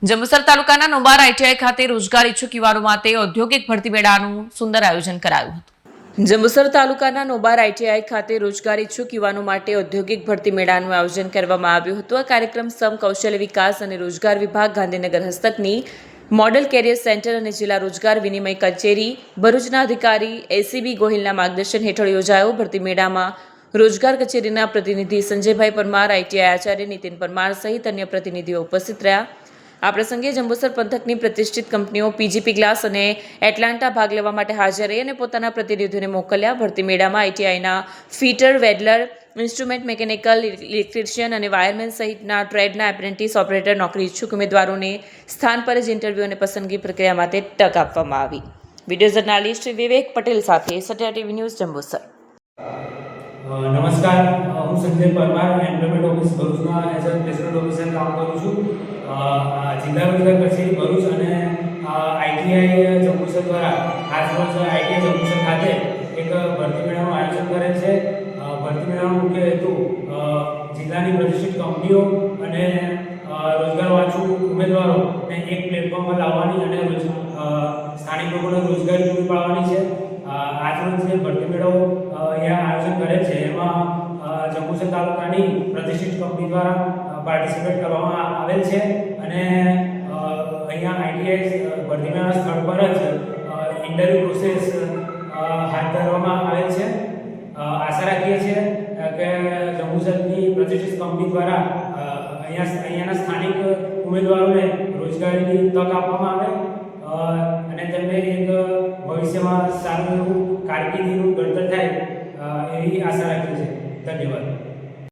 જંબુસર તાલુકાના નોબાર આઈટીઆઈ ખાતે રોજગાર ઇચ્છુક યુવાનો માટે ઔદ્યોગિક ભરતી મેળાનું સુંદર આયોજન કરાયું હતું। જંબુસર તાલુકાના નોબાર આઈટીઆઈ ખાતે રોજગાર ઇચ્છુક યુવાનો માટે ઔદ્યોગિક ભરતી મેળાનું આયોજન કરવામાં આવ્યું હતું। આ કાર્યક્રમ સમ કૌશલ્ય વિકાસ અને રોજગાર વિભાગ ગાંધીનગર હસ્તકની મોડેલ કેરિયર સેન્ટર અને જિલ્લા રોજગાર વિનિમય કચેરી ભરૂચના અધિકારી એસીબી ગોહિલના માર્ગદર્શન હેઠળ યોજાયો। ભરતી મેળામાં રોજગાર કચેરીના પ્રતિનિધિ સંજયભાઈ પરમાર, આઈટીઆઈ આચાર્ય નીતિન પરમાર સહિત અન્ય પ્રતિનિધિઓ ઉપસ્થિત રહ્યા। આ પ્રસંગે જંબુસર પંથકની પ્રતિષ્ઠિત કંપનીઓ પીજીપી ગ્લાસ અને એટલાન્ટા ભાગ લેવા માટે હાજર રહી અને પોતાના પ્રતિનિધિઓને મોકલ્યા। ભરતી મેળામાં આઈટીઆઈના ફીટર, વેડલર, ઇન્સ્ટ્રુમેન્ટ મેકેનિકલ, ઇલેક્ટ્રિશિયન અને વાયરમેન સહિતના ટ્રેડના એપ્રેન્ટિસ ઓપરેટર નોકરી ઇચ્છુક ઉમેદવારોને સ્થાન પર જ ઇન્ટરવ્યૂ અને પસંદગી પ્રક્રિયા માટે તક આપવામાં આવી। વિડીયો જર્નાલિસ્ટ વિવેક પટેલ સાથે સત્યા ટીવી ન્યૂઝ જંબુસર। નમસ્કાર, હું સંજય પરમાર એમ્પ્લોયમેન્ટ ઓફિસ ભરૂચમાં એઝ અ પ્લેસમેન્ટ ઓફિસર કામ કરું છું। જિલ્લા રોજગાર કચેરી ભરૂચ અને આઈટીઆઈ જંબુસર દ્વારા આજરોજ આઈટીઆઈ જંબુસર ખાતે એક ભરતી મેળાનું આયોજન કરેલ છે। ભરતી મેળાનો મુખ્ય હેતુ જિલ્લાની પ્રતિષ્ઠિત કંપનીઓ અને રોજગારવાંછુ ઉમેદવારોને એક પ્લેટફોર્મ પર લાવવાની અને સ્થાનિક લોકોને રોજગારી પૂરી પાડવાની છે। આજરોજ જે ભરતી મેળો અહીંયા આયોજન કરેલ છે એમાં જંબુસર તાલુકાની પ્રતિષ્ઠિત કંપની દ્વારા પાર્ટિસિપેટ કરવામાં આવેલ છે અને અહીંયા આઈટીઆઈ ભરતી મેળાના સ્થળ પર જ ઇન્ટરવ્યૂ પ્રોસેસ હાથ ધરવામાં આવેલ છે। આશા રાખીએ છીએ કે જંબુસરની પ્રતિષ્ઠિત કંપની દ્વારા અહીંયાના સ્થાનિક ઉમેદવારોને રોજગારીની તક આપવામાં આવે અને તેમને એક ભવિષ્યમાં સારું એવું કારકિર્દીનું ઘડતર થાય એવી આશા રાખીએ છીએ। ધન્યવાદ।